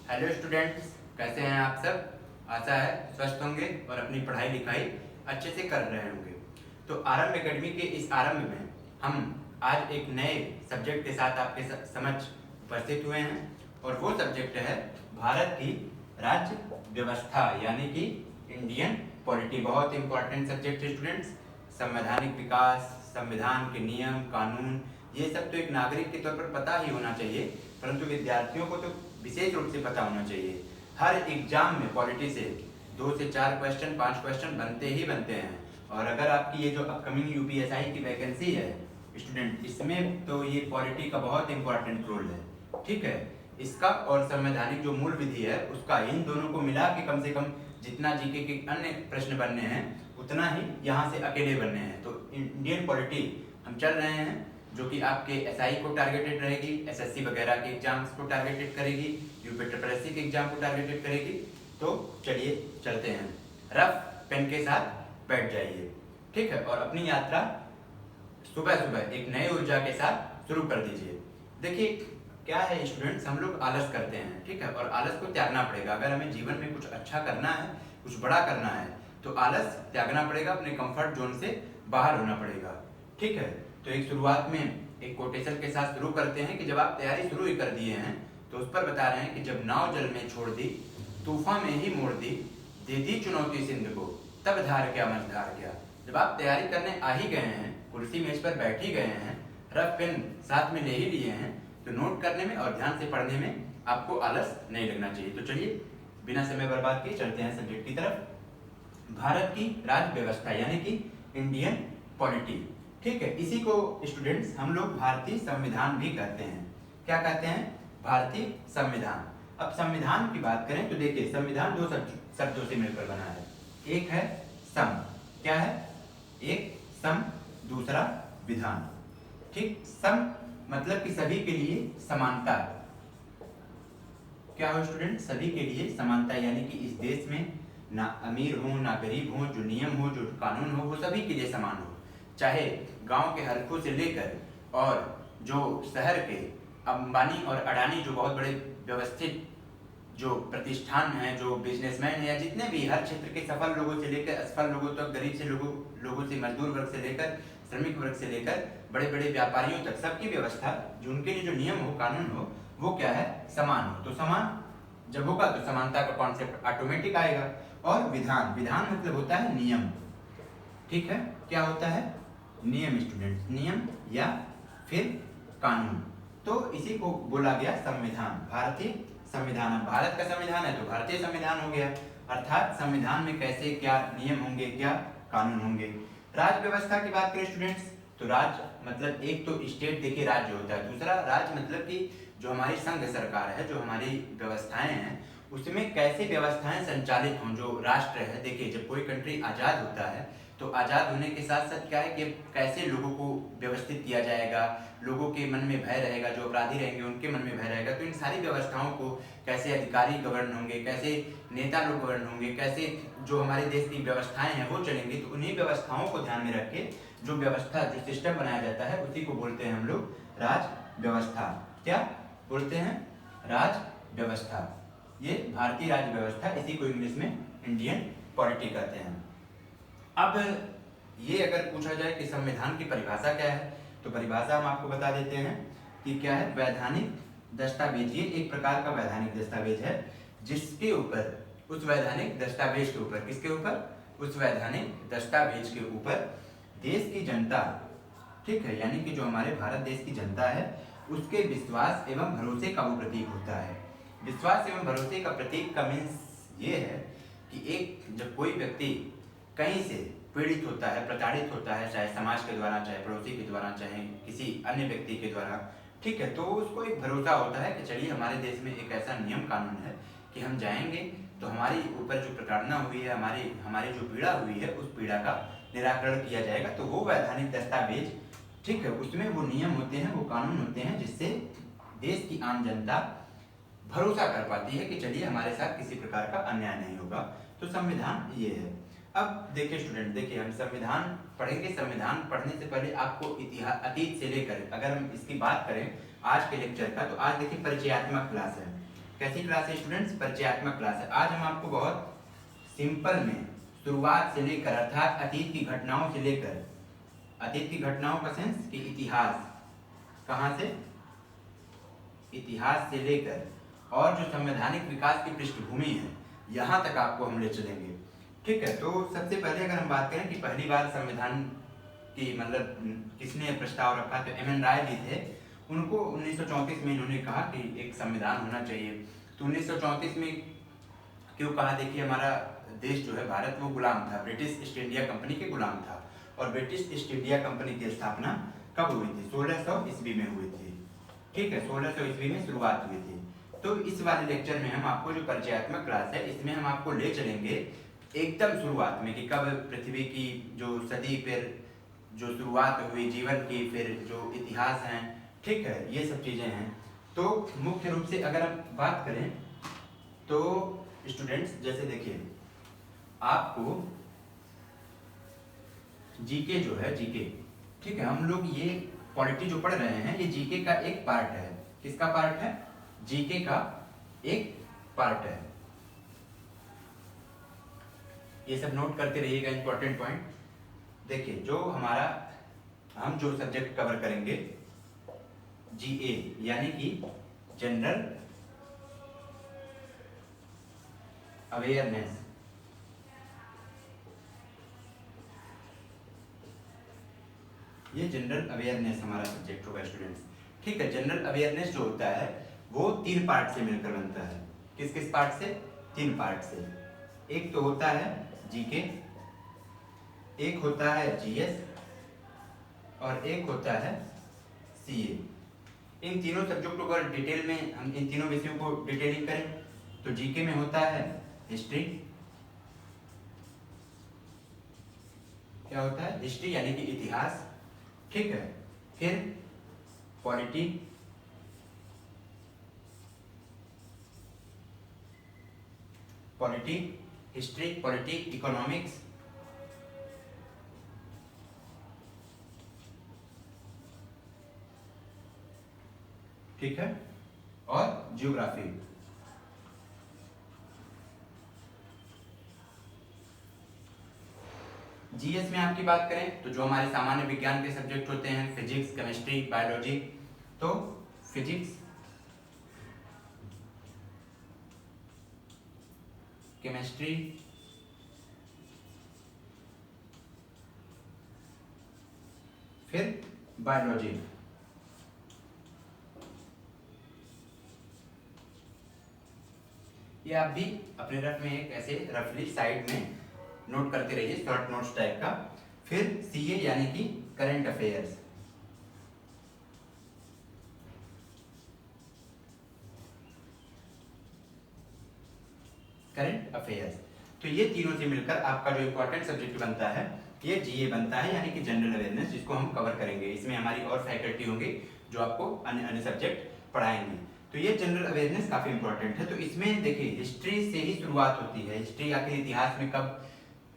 Hello students, कैसे हैं आप सब। आशा है स्वस्थ होंगे और अपनी पढ़ाई लिखाई अच्छे से कर रहे होंगे। तो आरंभ एकेडमी के इस आरंभ में हम आज एक नए सब्जेक्ट के साथ आपके समक्ष उपस्थित हुए हैं और वो सब्जेक्ट है भारत की राज्य व्यवस्था यानी कि इंडियन पॉलिटी। बहुत इंपॉर्टेंट सब्जेक्ट है स्टूडेंट्स। संवैधानिक विकास, संविधान के नियम कानून, ये सब तो एक नागरिक के तौर पर पता ही होना चाहिए, परंतु विद्यार्थियों को तो विशेष रूप से पता होना चाहिए। हर एग्जाम में पॉलिटी से 2 से 4 क्वेश्चन 5 क्वेश्चन बनते ही बनते हैं। और अगर आपकी ये जो अपकमिंग यूपीएसआई की वैकेंसी है स्टूडेंट, इसमें तो ये पॉलिटी का बहुत इंपॉर्टेंट रोल है। ठीक है, इसका और संवैधानिक जो मूल विधि है उसका, इन दोनों को मिला के कम से कम जितना जीके के अन्य प्रश्न बनने हैं उतना ही यहाँ से अकेले बनने हैं। तो इंडियन पॉलिटी हम चल रहे हैं, जो कि आपके एसआई को टारगेटेड रहेगी, एसएससी वगैरह के एग्जाम्स को टारगेटेड करेगी, यूपीएससी के एग्जाम को टारगेटेड करेगी। तो चलिए चलते हैं, रफ पेन के साथ बैठ जाइए। ठीक है, और अपनी यात्रा सुबह सुबह एक नए ऊर्जा के साथ शुरू कर दीजिए। देखिए क्या है स्टूडेंट्स, हम लोग आलस करते हैं, ठीक है, और आलस को त्यागना पड़ेगा। अगर हमें जीवन में कुछ अच्छा करना है, कुछ बड़ा करना है, तो आलस त्यागना पड़ेगा, अपने कंफर्ट जोन से बाहर होना पड़ेगा। ठीक है, तो एक शुरुआत में एक कोटेशन के साथ शुरू करते हैं कि जब आप तैयारी शुरू ही कर दिए हैं तो उस पर बता रहे हैं कि जब नाव जल में छोड़ दी, तूफान में ही मोड़ दी, दे दी चुनौती सिंध को, तब धार क्या मझधार क्या। जब आप तैयारी करने आ ही गए हैं, कुर्सी मेज पर बैठ ही गए हैं, रफ पेन साथ में ले ही लिए हैं, तो नोट करने में और ध्यान से पढ़ने में आपको आलस नहीं लगना चाहिए। तो चलिए बिना समय बर्बाद किए चलते हैं सब्जेक्ट की तरफ। भारत की राज्य व्यवस्था यानी कि इंडियन पॉलिटी। ठीक है, इसी को स्टूडेंट्स हम लोग भारतीय संविधान भी कहते हैं। क्या कहते हैं? भारतीय संविधान। अब संविधान की बात करें तो देखिए संविधान 2 शब्दों से मिलकर बना है। एक है सम, क्या है? एक सम, दूसरा विधान। ठीक, सम मतलब कि सभी के लिए समानता। क्या हो स्टूडेंट? सभी के लिए समानता, यानी कि इस देश में ना अमीर हो ना गरीब हो, जो नियम हो जो कानून हो वो सभी के लिए समान हो। चाहे गांव के हरखू से लेकर और जो शहर के अंबानी और अडानी जो बहुत बड़े व्यवस्थित जो प्रतिष्ठान हैं, जो बिजनेसमैन हैं, या जितने भी हर क्षेत्र के सफल लोगों से लेकर असफल लोगों तक, गरीब से लोगों से, मजदूर वर्ग से लेकर श्रमिक वर्ग से लेकर बड़े बड़े व्यापारियों तक, सबकी व्यवस्था जो उनके लिए जो नियम हो कानून हो वो क्या है? समान हो। तो समान जब होगा तो समानता का कॉन्सेप्ट ऑटोमेटिक आएगा। और विधान, विधान मतलब होता है नियम। ठीक है, क्या होता है? नियम स्टूडेंट, नियम या फिर कानून। तो इसी को बोला गया संविधान, भारतीय संविधान। भारत का संविधान है तो भारतीय संविधान हो गया, अर्थात संविधान में कैसे क्या नियम होंगे, क्या कानून होंगे। राज्य व्यवस्था की बात करें स्टूडेंट्स, तो राज्य मतलब एक तो स्टेट देखिए राज्य होता है, दूसरा राज्य मतलब कि जो हमारी संघ सरकार है, जो हमारी व्यवस्थाएं हैं, उसमें कैसे व्यवस्थाएं संचालित हों। जो राष्ट्र है, देखिए जब कोई कंट्री आज़ाद होता है तो आज़ाद होने के साथ साथ क्या है कि कैसे लोगों को व्यवस्थित किया जाएगा, लोगों के मन में भय रहेगा, जो अपराधी रहेंगे उनके मन में भय रहेगा। तो इन सारी व्यवस्थाओं को कैसे अधिकारी गवर्न होंगे, कैसे नेता लोग गवर्न होंगे, कैसे जो हमारे देश की व्यवस्थाएं हैं वो चलेंगी, तो उन्हीं व्यवस्थाओं को ध्यान में रख के जो व्यवस्था, जो सिस्टम बनाया जाता है उसी को बोलते हैं हम लोग राज व्यवस्था। क्या बोलते हैं? राज व्यवस्था। ये भारतीय राज्य व्यवस्था, इसी को इंग्लिश में इंडियन पॉलिटी कहते हैं। अब ये अगर पूछा जाए कि संविधान की परिभाषा क्या है, तो परिभाषा हम आपको बता देते हैं कि क्या है? वैधानिक दस्तावेज। ये एक प्रकार का वैधानिक दस्तावेज है जिसके ऊपर, उस वैधानिक दस्तावेज के ऊपर, किसके ऊपर? उस वैधानिक दस्तावेज के ऊपर देश की जनता, ठीक है, यानी कि जो हमारे भारत देश की जनता है, उसके विश्वास एवं भरोसे का वो प्रतीक होता है। विश्वास एवं भरोसे का प्रतीक का मीन्स ये है कि एक जब कोई व्यक्ति कहीं से पीड़ित होता है, प्रताड़ित होता है, चाहे समाज के द्वारा, चाहे पड़ोसी के द्वारा, चाहे किसी अन्य व्यक्ति के द्वारा, ठीक है, तो उसको एक भरोसा होता है कि चलिए हमारे देश में एक ऐसा नियम कानून है कि हम जाएंगे तो हमारी ऊपर जो प्रताड़ना हुई है, हमारी जो पीड़ा हुई है, उस पीड़ा का निराकरण किया जाएगा। तो वो वैधानिक दस्तावेज, ठीक है, उसमें वो नियम होते हैं, वो कानून होते हैं जिससे देश की आम जनता भरोसा कर पाती है कि चलिए हमारे साथ किसी प्रकार का अन्याय नहीं होगा। तो संविधान ये है। अब देखिए स्टूडेंट, देखिए हम संविधान पढ़ेंगे। संविधान पढ़ने से पहले आपको इतिहास, अतीत से लेकर, अगर हम इसकी बात करें आज के लेक्चर का, तो आज देखिए परिचयात्मक क्लास है। कैसी क्लास है स्टूडेंट्स? परिचयात्मक क्लास है। आज हम आपको बहुत सिंपल में शुरुआत से लेकर अर्थात अतीत की घटनाओं से लेकर, अतीत की घटनाओं का सेंस कि इतिहास, कहाँ से? इतिहास से लेकर और जो संवैधानिक विकास की पृष्ठभूमि है यहाँ तक आपको हम ले चलेंगे। ठीक है, तो सबसे पहले अगर हम बात करें कि पहली बार संविधान की मतलब किसने प्रस्ताव रखा, तो एम एन राय जी थे। उनको 1934 में इन्होंने कहा कि एक संविधान होना चाहिए। तो 1934 में क्यों कहा? देखिए, हमारा देश जो है भारत वो गुलाम था, ब्रिटिश ईस्ट इंडिया कंपनी के गुलाम था। और ब्रिटिश ईस्ट इंडिया कंपनी की स्थापना कब हुई थी? 1600 ईस्वी में हुई थी। ठीक है, 1600 ईस्वी में शुरुआत हुई थी। तो इस वाले लेक्चर में हम आपको जो परिचयात्मक क्लास है इसमें हम आपको ले चलेंगे एकदम शुरुआत में कि कब पृथ्वी की जो सदी, फिर जो शुरुआत हुई जीवन की, फिर जो इतिहास हैं, ठीक है, ये सब चीज़ें हैं। तो मुख्य रूप से अगर हम बात करें तो स्टूडेंट्स जैसे देखिए, आपको जीके जो है, जीके, ठीक है, हम लोग ये पॉलिटी जो पढ़ रहे हैं ये जीके का एक पार्ट है। किसका पार्ट है? जीके का एक पार्ट है। ये सब नोट करते रहिएगा, इंपॉर्टेंट पॉइंट। देखिए, जो हमारा हम जो सब्जेक्ट कवर करेंगे जीए यानी कि जनरल अवेयरनेस, ये जनरल अवेयरनेस हमारा सब्जेक्ट होगा स्टूडेंट्स। ठीक है, जनरल अवेयरनेस जो होता है वो 3 पार्ट से मिलकर बनता है। किस किस पार्ट से? 3 पार्ट से। एक तो होता है जीके, एक होता है जीएस और एक होता है सीए। इन तीनों सब्जेक्टों को डिटेल में हम इन तीनों विषयों को डिटेलिंग करें तो जीके में होता है हिस्ट्री। क्या होता है? हिस्ट्री यानी कि इतिहास। ठीक है, फिर polity, polity, history, polity, economics, ठीक है, और जियोग्राफी। जीएस में आपकी बात करें तो जो हमारे सामान्य विज्ञान के सब्जेक्ट होते हैं फिजिक्स, केमिस्ट्री, बायोलॉजी, तो फिजिक्स, केमिस्ट्री, फिर बायोलॉजी। ये आप भी अपने रफ में एक ऐसे रफली साइड में नोट करते रहिए, शॉर्ट नोट्स टाइप का। फिर सीए यानी कि करंट अफेयर्स, करंट अफेयर्स। तो ये तीनों से मिलकर आपका जो इंपॉर्टेंट सब्जेक्ट बनता है ये जीए बनता है, यानी कि जनरल अवेयरनेस, जिसको हम कवर करेंगे। इसमें हमारी और फैकल्टी होंगे जो आपको अन्य अन्य सब्जेक्ट पढ़ाएंगे। तो ये जनरल अवेयरनेस काफी इंपॉर्टेंट है। तो इसमें देखिए, हिस्ट्री से ही शुरुआत होती है। हिस्ट्री आखिर इतिहास में कब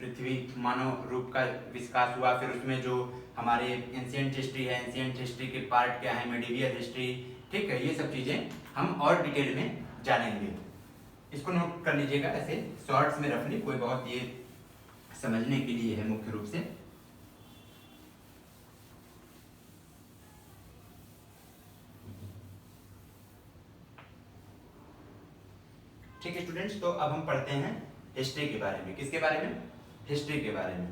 पृथ्वी मानव रूप का विकास हुआ, फिर उसमें जो हमारे एंशिएंट हिस्ट्री है, एंशिएंट हिस्ट्री के पार्ट क्या है, मेडिवियल हिस्ट्री, ठीक है, ये सब चीजें हम और डिटेल में जानेंगे। इसको नोट कर लीजिएगा ऐसे शॉर्ट्स में रफली, कोई बहुत ये समझने के लिए है मुख्य रूप से। ठीक है स्टूडेंट्स, तो अब हम पढ़ते हैं हिस्ट्री के बारे में। किसके बारे में? हिस्ट्री के बारे में।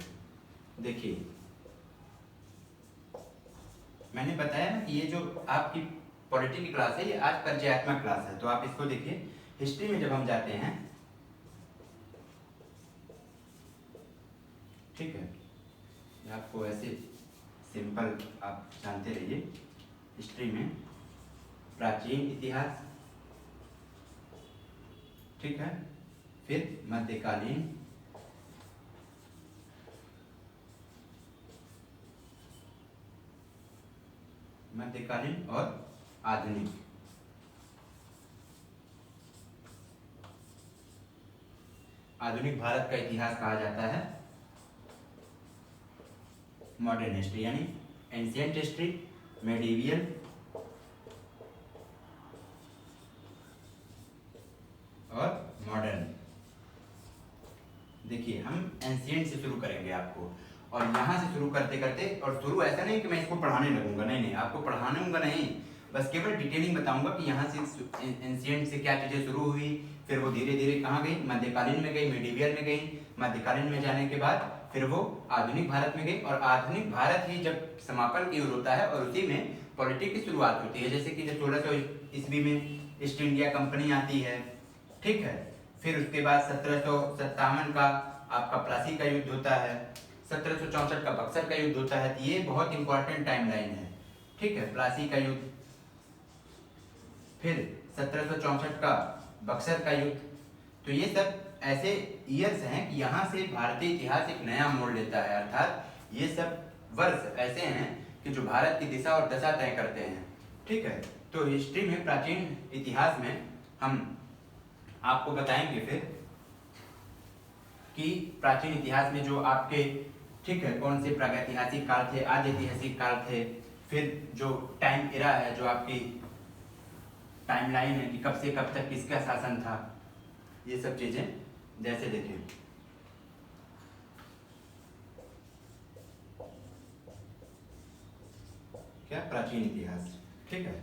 देखिए, मैंने बताया ना कि ये जो आपकी पॉलिटी की क्लास है ये आज परिचयात्मक क्लास है। तो आप इसको देखिए, हिस्ट्री में जब हम जाते हैं, ठीक है, आपको ऐसे सिंपल आप जानते रहिए। हिस्ट्री में प्राचीन इतिहास, ठीक है, फिर मध्यकालीन, मध्यकालीन और आधुनिक। आधुनिक भारत का इतिहास कहा जाता है मॉडर्न हिस्ट्री, यानी एंशिएंट हिस्ट्री, मेडिवियल, देखिए हम एंशिएंट से शुरू करेंगे आपको, और यहाँ से शुरू करते करते, और शुरू ऐसा नहीं कि मैं इसको पढ़ाने लगूंगा, नहीं नहीं, आपको पढ़ाऊंगा नहीं, बस केवल डिटेलिंग बताऊंगा कि यहाँ से एंशिएंट से क्या चीज़ें शुरू हुई, फिर वो धीरे धीरे कहाँ गई, मध्यकालीन में गई, मिडिवियल में गई, मध्यकालीन में जाने के बाद फिर वो आधुनिक भारत में गई, और आधुनिक भारत ही जब समापन की ओर होता है और उसी में पॉलिटिक्स की शुरुआत होती है, जैसे कि जब 1600 ईस्वी में ईस्ट इंडिया कंपनी आती है, ठीक है। फिर उसके बाद 1757 का आपका प्लासी का युद्ध होता है, 1764 का बक्सर का युद्ध होता है। तो ये बहुत इंपॉर्टेंट टाइमलाइन है, ठीक है। प्लासी का युद्ध, फिर 1764 का बक्सर का युद्ध। तो ये सब ऐसे ईयर्स हैं कि यहाँ से भारतीय इतिहास एक नया मोड़ लेता है, अर्थात ये सब वर्ष ऐसे हैं कि जो भारत की दिशा और दशा तय करते हैं, ठीक है। तो हिस्ट्री में, प्राचीन इतिहास में हम आपको बताएंगे फिर कि प्राचीन इतिहास में जो आपके, ठीक है, कौन से प्रागैतिहासिक काल थे, आदि ऐतिहासिक काल थे, फिर जो टाइम एरा है, जो आपकी टाइमलाइन है कि कब से कब तक किसका शासन था, ये सब चीजें। जैसे देखिए क्या प्राचीन इतिहास, ठीक है।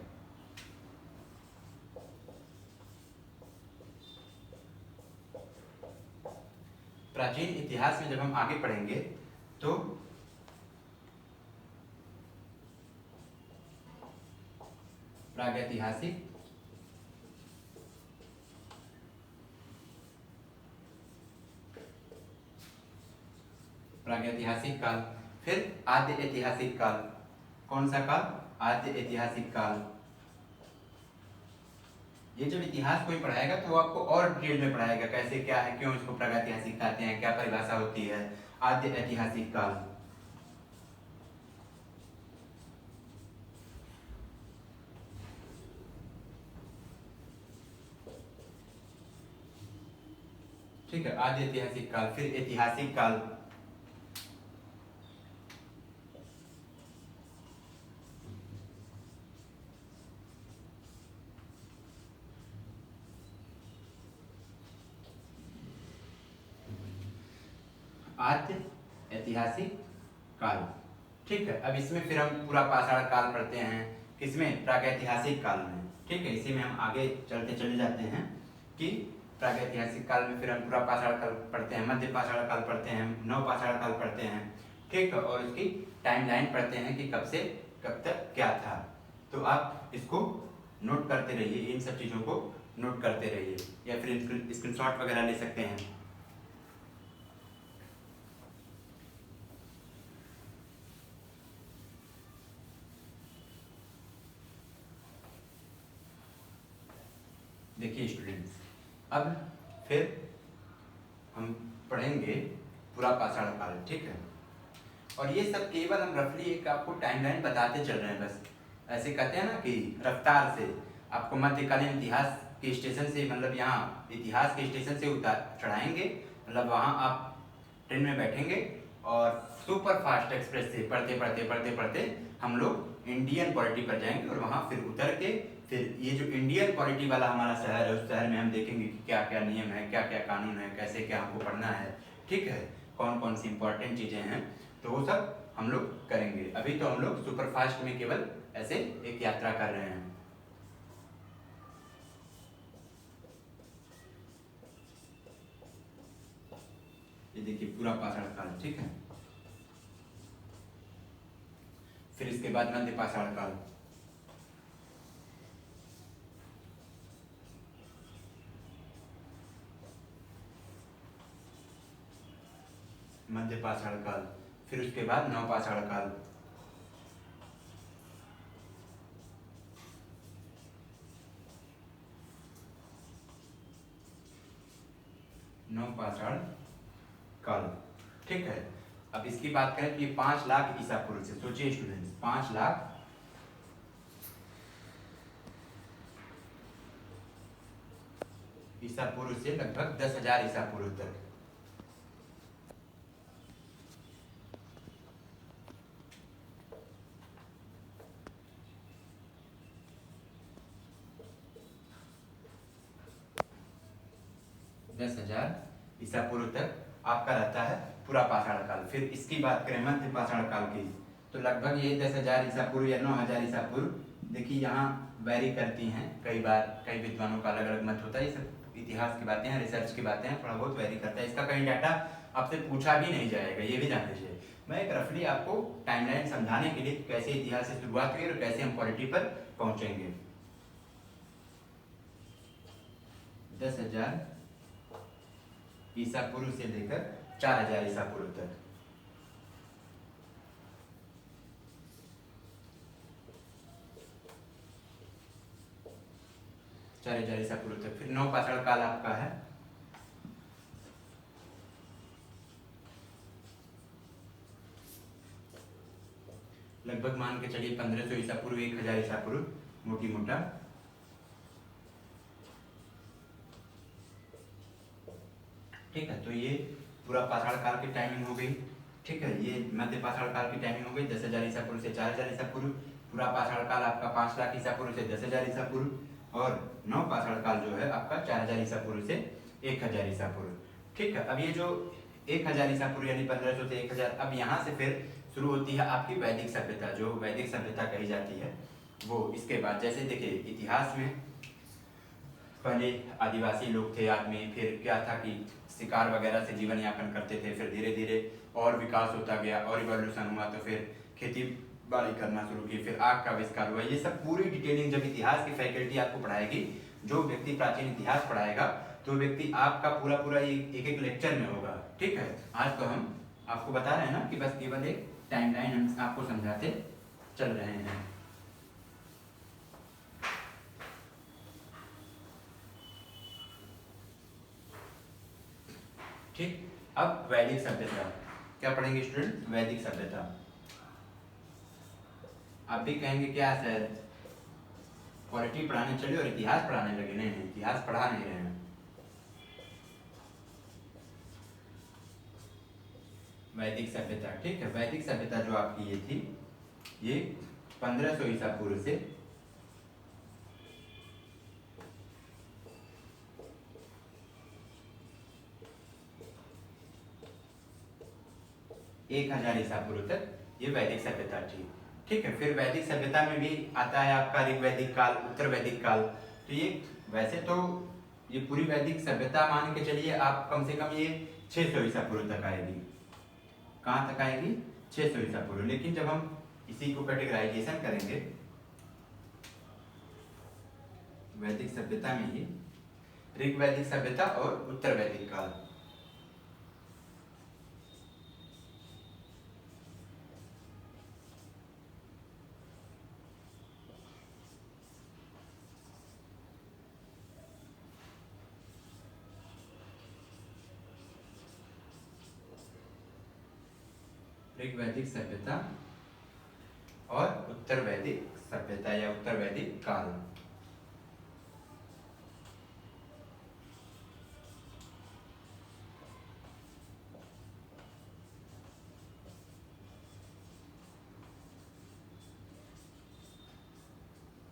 प्राचीन इतिहास में जब हम आगे पढ़ेंगे तो प्रागैतिहासिक, प्रागैतिहासिक काल, फिर आद्य ऐतिहासिक काल। कौन सा काल? आद्य ऐतिहासिक काल। ये जब इतिहास कोई पढ़ाएगा तो वो आपको और डिटेल में पढ़ाएगा, कैसे क्या है, क्यों इसको प्रागैतिहासिक कहते हैं, क्या परिभाषा होती है। आद्य ऐतिहासिक काल, ठीक है, आद्य ऐतिहासिक काल। फिर ऐतिहासिक काल, आद्य ऐतिहासिक काल, ठीक है। अब इसमें फिर हम पूरा पाषाण काल पढ़ते हैं, किसमें? प्रागैतिहासिक काल में, ठीक है। इसी में हम आगे चलते चले जाते हैं कि प्रागैतिहासिक काल में फिर हम पूरा पाषाण काल पढ़ते हैं, मध्य पाषाण काल पढ़ते हैं, नव पाषाण काल पढ़ते हैं, ठीक है। और उसकी टाइमलाइन पढ़ते हैं कि कब से कब तक क्या था। तो आप इसको नोट करते रहिए, इन सब चीज़ों को नोट करते रहिए, या फिर स्क्रीनशॉट वगैरह ले सकते हैं। देखिए स्टूडेंट्स, अब फिर हम पढ़ेंगे पूरा पाषाण काल, ठीक है। और ये सब केवल हम रफली एक आपको टाइमलाइन बताते चल रहे हैं, बस ऐसे कहते हैं ना कि रफ्तार से आपको मध्यकालीन इतिहास के स्टेशन से, मतलब यहाँ इतिहास के स्टेशन से उतार चढ़ाएंगे, मतलब वहाँ आप ट्रेन में बैठेंगे और सुपर फास्ट एक्सप्रेस से पढ़ते पढ़ते पढ़ते पढ़ते हम लोग इंडियन पॉलिटी पर जाएंगे, और वहाँ फिर उतर के फिर ये जो इंडियन पॉलिटी वाला हमारा शहर है, उस शहर में हम देखेंगे कि क्या क्या नियम है, क्या क्या कानून है, कैसे क्या हमको पढ़ना है, ठीक है, कौन कौन सी इंपॉर्टेंट चीज़ें हैं, तो वो सब हम लोग करेंगे। अभी तो हम लोग सुपरफास्ट में केवल ऐसे एक यात्रा कर रहे हैं। ये देखिए पूरा पाषाण काल, ठीक है। फिर इसके बाद मध्य पाषाण काल, मध्य पाषाण काल, फिर उसके बाद नव पाषाण काल, नव पाषाण काल, ठीक है। अब इसकी बात करें तो ये 5 लाख ईसा पूर्व से, सोचिए स्टूडेंट्स, 5 लाख ईसा पूर्व से लगभग 10,000 ईसा पूर्व तक। ईसा पूर्व तक आपका रहता है पूरा पाषाण काल। फिर इसकी बात करें मध्य पाषाण काल की, तो लगभग ये 10,000 ईसा पूर्व या 9,000 ईसा पूर्व। देखिए यहाँ वैरी करती हैं, कई बार कई विद्वानों का अलग अलग मत होता है। ये सब इतिहास की बातें हैं, रिसर्च की बातें हैं, थोड़ा बहुत वैरी करता है। इसका कहीं डाटा आपसे पूछा भी नहीं जाएगा, ये भी जान लीजिए। मैं एक रफली आपको टाइमलाइन समझाने के लिए कैसे इतिहास से शुरुआत हुई और कैसे हम क्वालिटी पर पहुंचेंगे। 10,000 ईसा पूर्व से लेकर 4,000 ईसा पूर्व तक। ईसा पूर्व तक। फिर 9 पाषाण काल आपका है, लगभग मान के चलिए 1500 ईसा पूर्व 1000 ईसा पूर्व मोटी मोटा। ठीक है, तो ये पूरा पाषाण काल की टाइमिंग हो गई। ठीक है, ये मध्य पाषाण काल की टाइमिंग हो गई 10,000 ईसा पूर्व से 4,000 ईसा पूर्व। पूरा पाषाण काल आपका 5 लाख ईसा पूर्व से 10,000 ईसा पूर्व। और 9 पाषाण काल जो है आपका 4,000 ईसा पूर्व से 1,000 ईसा पूर्व। ठीक है, अब ये जो 1,000 ईसा पूर्व यानी 1500 से 1,000, अब यहाँ से फिर शुरू होती है आपकी वैदिक सभ्यता, जो वैदिक सभ्यता कही जाती है वो। इसके बाद जैसे देखिए इतिहास में पहले आदिवासी लोग थे आदमी, फिर क्या था कि शिकार वगैरह से जीवन यापन करते थे, फिर धीरे धीरे और विकास होता गया और इवोल्यूशन हुआ, तो फिर खेती बाड़ी करना शुरू की, फिर आग का आविष्कार हुआ। ये सब पूरी डिटेलिंग जब इतिहास की फैकल्टी आपको पढ़ाएगी, जो व्यक्ति प्राचीन इतिहास पढ़ाएगा तो व्यक्ति आपका पूरा पूरा एक एक लेक्चर में होगा। ठीक है, आज तो हम आपको बता रहे हैं ना कि बस केवल एक टाइमलाइन हम आपको समझाते चल रहे हैं। ठीक, अब वैदिक सभ्यता क्या पढ़ेंगे स्टूडेंट? वैदिक सभ्यता। आप भी कहेंगे क्या सर पॉलिटी पढ़ाने चले और इतिहास पढ़ाने लगे? नहीं, इतिहास पढ़ा नहीं रहे हैं। वैदिक सभ्यता। ठीक है, वैदिक सभ्यता जो आपकी ये थी, ये 1500 ईसा पूर्व से 1,000 ईसा पूर्व तक ये वैदिक सभ्यता थी। ठीक है, फिर वैदिक सभ्यता में भी आता है आपका ऋग वैदिक काल, उत्तर वैदिक काल। तो ये वैसे तो ये पूरी वैदिक सभ्यता मान के चलिए आप कम से कम ये 600 ईसा पूर्व तक आएगी। कहाँ तक आएगी? 600 ईसा पूर्व। लेकिन जब हम इसी को कैटेगराइजेशन करेंगे वैदिक सभ्यता में ही ऋग वैदिक सभ्यता और उत्तर वैदिक काल। ऋग वैदिक सभ्यता और उत्तर वैदिक सभ्यता या उत्तर वैदिक काल।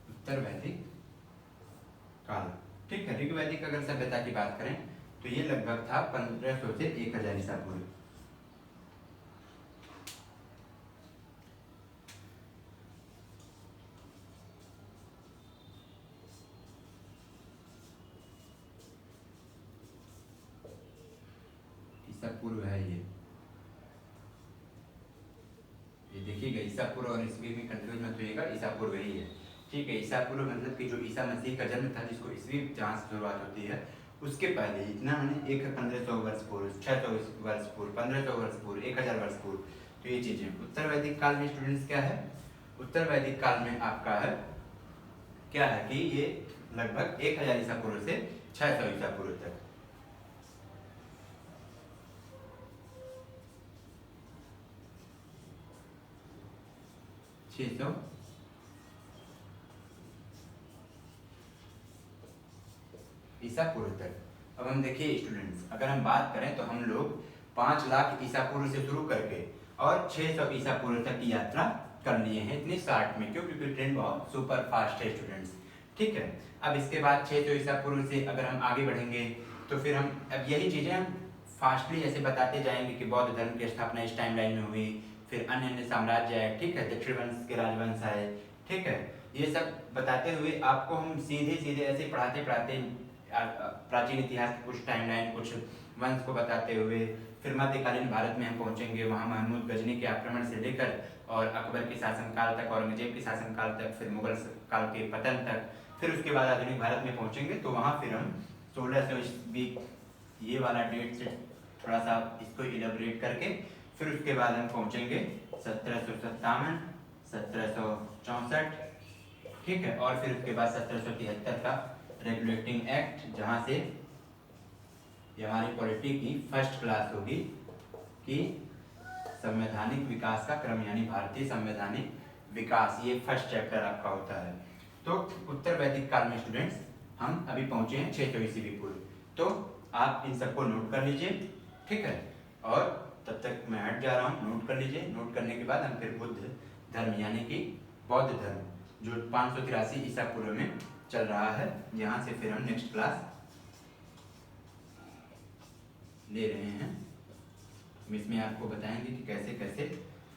उत्तर वैदिक काल। ठीक है, ऋग वैदिक अगर सभ्यता की बात करें तो ये लगभग था 1500 से 1,000 ईसा पूर्व। ईसा पूर्व है ये देखिएगा, ईसा पूर्व और ईस्वी में कंफ्यूज मत होइएगा, ईसा पूर्व ही है। ठीक है, ईसा पूर्व मतलब कि जो ईसा मसीह का जन्म था, जिसको ईस्वी जहाँ से शुरुआत होती है, उसके पहले इतना मैंने 1500 वर्ष पूर्व, 600 वर्ष पूर्व, 1500 वर्ष पूर्व, 1,000 वर्ष पूर्व। तो ये चीजें उत्तर वैदिक काल में स्टूडेंट्स क्या है? उत्तर वैदिक काल में आपका है क्या है कि ये लगभग 1,000 ईसा पूर्व से 600 ईसा पूर्व तक। ईसा पूर्व तक। अब हम देखिए स्टूडेंट्स, अगर हम बात करें तो हम लोग 5 लाख ईसा पूर्व से शुरू करके और 600 ईसा पूर्व तक की यात्रा कर लिए हैं इतनी शॉर्ट में, क्योंकि ट्रेन बहुत सुपर फास्ट है स्टूडेंट्स। ठीक है, अब इसके बाद 600 ईसा पूर्व से अगर हम आगे बढ़ेंगे तो फिर हम अब यही चीजें हम फास्टली ऐसे बताते जाएंगे कि बौद्ध धर्म की स्थापना इस टाइमलाइन में हुई, फिर अन्य अन्य साम्राज्य आए, ठीक है, दक्षिण वंश के राजवंश आए, ठीक है। ये सब बताते हुए आपको हम सीधे सीधे ऐसे पढ़ाते पढ़ाते प्राचीन इतिहास के कुछ टाइमलाइन, कुछ वंश को बताते हुए फिर मध्यकालीन भारत में हम पहुंचेंगे, वहाँ महमूद गजनी के आक्रमण से लेकर और अकबर के शासनकाल तक, औरंगजेब के शासनकाल तक, फिर मुगल काल के पतन तक, फिर उसके बाद आधुनिक भारत में पहुंचेंगे। तो वहाँ फिर हम 1600 ये वाला डेट से थोड़ा सा इसको इलेबोरेट करके फिर उसके बाद हम पहुंचेंगे 1757, 1764, ठीक है, और फिर उसके बाद 1773 का रेगुलेटिंग एक्ट, जहाँ से ये हमारी पॉलिटी की फर्स्ट क्लास होगी कि संवैधानिक विकास का क्रम, यानी भारतीय संवैधानिक विकास, ये फर्स्ट चैप्टर आपका होता है। तो उत्तर वैदिक काल में स्टूडेंट्स हम अभी पहुंचे हैं 600 ईस्वी पूर्व। तो आप इन सबको नोट कर लीजिए, ठीक है, और तब तक मैं हट जा रहा हूँ, नोट कर लीजिए। नोट करने के बाद हम फिर बुद्ध धर्म यानी कि बौद्ध धर्म, जो 583 ईसा पूर्व में चल रहा है, यहाँ से फिर हम नेक्स्ट क्लास ले रहे हैं। इसमें आपको बताएंगे कि कैसे कैसे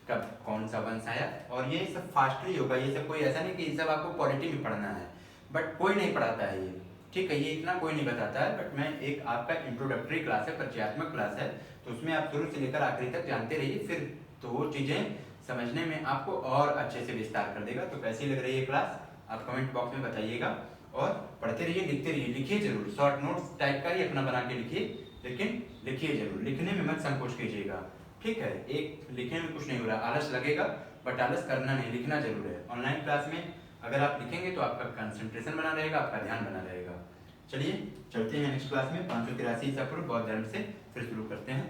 कब कौन सा वंश आया, और ये सब फास्टली होगा। ये सब कोई ऐसा नहीं कि ये सब आपको पॉलिटी में पढ़ना है, बट कोई नहीं पढ़ाता है ये, ठीक है, ये इतना कोई नहीं बताता है। बट मैं एक आपका इंट्रोडक्टरी क्लास है, परिचयात्मक क्लास है, तो उसमें आप शुरू से लेकर आखिरी तक जानते रहिए, फिर तो वो चीज़ें समझने में आपको और अच्छे से विस्तार कर देगा। तो कैसी लग रही है क्लास, आप कमेंट बॉक्स में बताइएगा, और पढ़ते रहिए, लिखते रहिए, लिखिए जरूर, शॉर्ट नोट्स टाइप का ही अपना बना के लिखिए, लेकिन लिखिए जरूर, लिखने में मत संकोच कीजिएगा, ठीक है। एक लिखने में कुछ नहीं हो रहा, आलस लगेगा, बट आलस करना नहीं, लिखना जरूर है। ऑनलाइन क्लास में अगर आप लिखेंगे तो आपका कंसंट्रेशन बना रहेगा, आपका ध्यान बना रहेगा। चलिए चलते हैं नेक्स्ट क्लास में 583 ईसा पूर्व बौद्ध धर्म से फिर शुरू करते हैं।